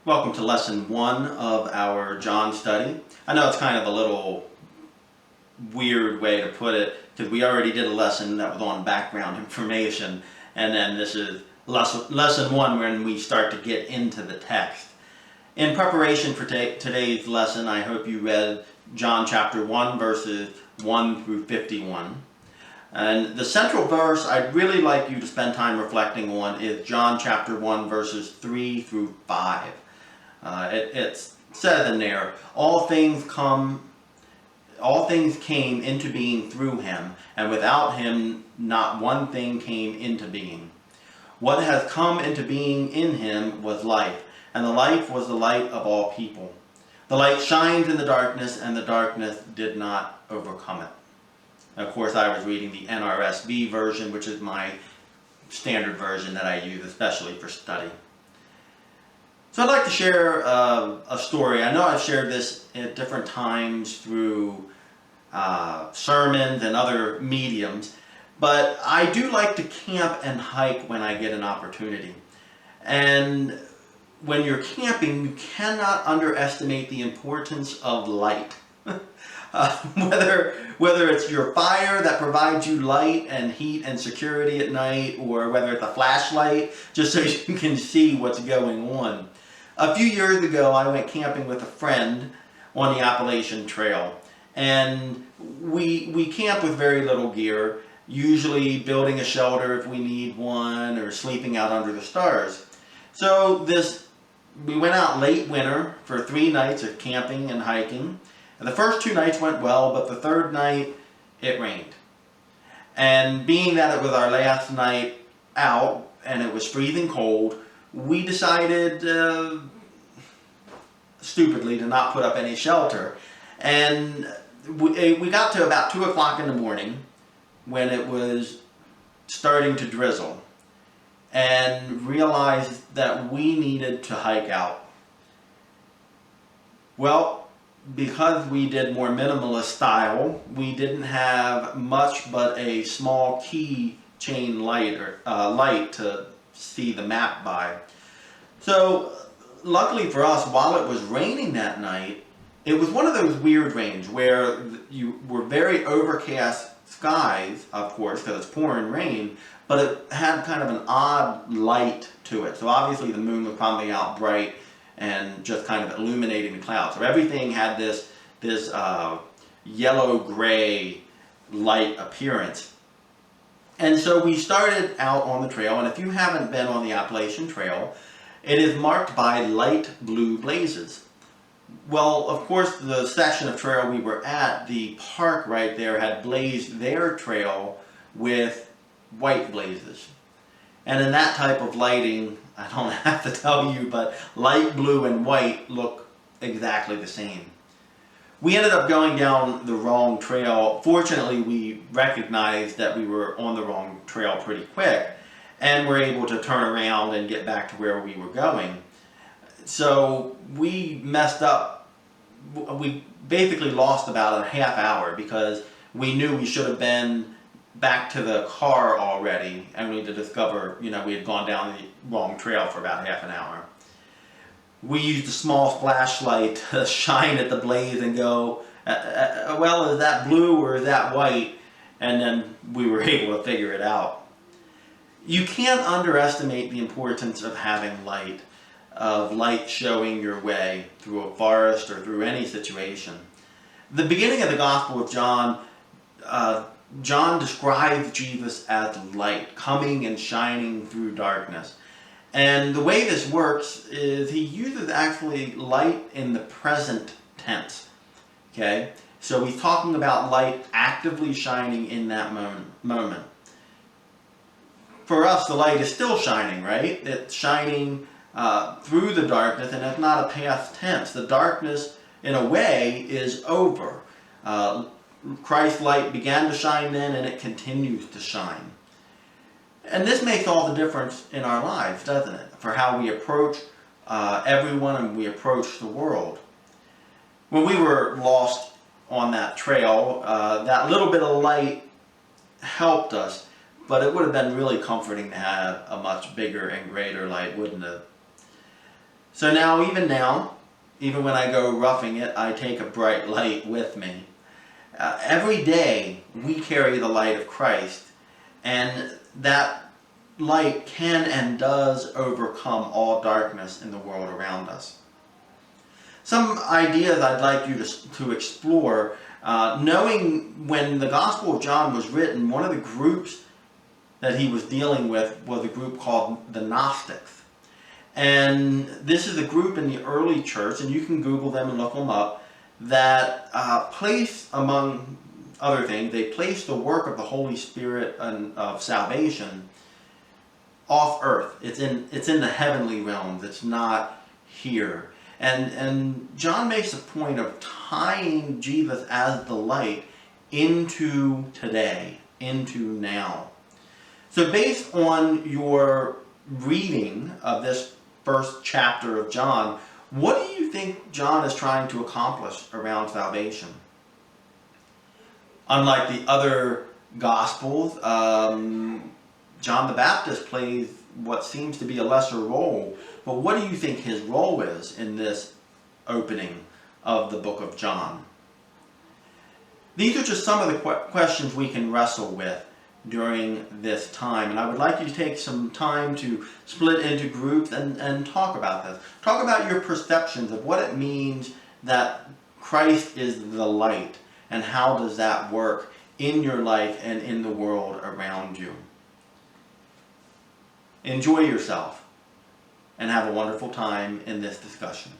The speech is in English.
Welcome to lesson 1 of our John study. I know it's kind of a little weird way to put it because we already did a lesson that was on background information, and then this is lesson 1 when we start to get into the text. In preparation for today's lesson, I hope you read John chapter 1 verses 1 through 51. And the central verse I'd really like you to spend time reflecting on is John chapter 1 verses 3 through 5. It says in there, all things came into being through him, and without him not one thing came into being. What has come into being in him was life, and the life was the light of all people. The light shines in the darkness, and the darkness did not overcome it. Of course, I was reading the NRSV version, which is my standard version that I use especially for study. So I'd like to share a story. I know I've shared this at different times through sermons and other mediums, but I do like to camp and hike when I get an opportunity. And when you're camping, you cannot underestimate the importance of light. Whether it's your fire that provides you light and heat and security at night, or whether it's a flashlight just so you can see what's going on. A few years ago, I went camping with a friend on the Appalachian Trail, and we camp with very little gear, usually building a shelter if we need one, or sleeping out under the stars. So we went out late winter for 3 nights of camping and hiking. And the first 2 nights went well, but the third night, it rained. And being that it was our last night out, and it was freezing cold, we decided, stupidly, to not put up any shelter. And we got to about 2 o'clock in the morning when it was starting to drizzle, and realized that we needed to hike out. Well, because we did more minimalist style, we didn't have much but a small key chain light to see the map by. So luckily for us, while it was raining that night, it was one of those weird rains where you were very overcast skies, of course, because it's pouring rain, but it had kind of an odd light to it. So obviously the moon was probably out bright and just kind of illuminating the clouds. So everything had this yellow-gray light appearance. And so we started out on the trail, and if you haven't been on the Appalachian Trail, it is marked by light blue blazes. Well, of course, the section of trail we were at, the park right there, had blazed their trail with white blazes. And in that type of lighting, I don't have to tell you, but light blue and white look exactly the same. We ended up going down the wrong trail. Fortunately, we recognized that we were on the wrong trail pretty quick, and were able to turn around and get back to where we were going. So we messed up. We basically lost about a half hour because we knew we should have been back to the car already, and we had to discover, we had gone down the wrong trail for about half an hour. We used a small flashlight to shine at the blaze and go, well, is that blue or is that white? And then we were able to figure it out. You can't underestimate the importance of having light, of light showing your way through a forest or through any situation. The beginning of the Gospel of John, John describes Jesus as light, coming and shining through darkness. And the way this works is he uses actually light in the present tense. Okay? So he's talking about light actively shining in that moment. For us, the light is still shining, right? It's shining through the darkness, and it's not a past tense. The darkness, in a way, is over. Christ's light began to shine then, and it continues to shine. And this makes all the difference in our lives, doesn't it? For how we approach everyone and we approach the world. When we were lost on that trail, that little bit of light helped us, but it would have been really comforting to have a much bigger and greater light, wouldn't it? So now, even when I go roughing it, I take a bright light with me. Every day we carry the light of Christ, and that light can and does overcome all darkness in the world around us. Some ideas I'd like you to explore, knowing when the Gospel of John was written, one of the groups that he was dealing with was a group called the Gnostics. And this is a group in the early church, and you can Google them and look them up, that place, among other things, they place the work of the Holy Spirit and of salvation off earth. It's in the heavenly realms. It's not here. And John makes a point of tying Jesus as the light into today, into now. So based on your reading of this first chapter of John, what do you think John is trying to accomplish around salvation? Unlike the other Gospels, John the Baptist plays what seems to be a lesser role. But what do you think his role is in this opening of the book of John? These are just some of the questions we can wrestle with during this time. And I would like you to take some time to split into groups and talk about this. Talk about your perceptions of what it means that Christ is the light, and how does that work in your life and in the world around you. Enjoy yourself and have a wonderful time in this discussion.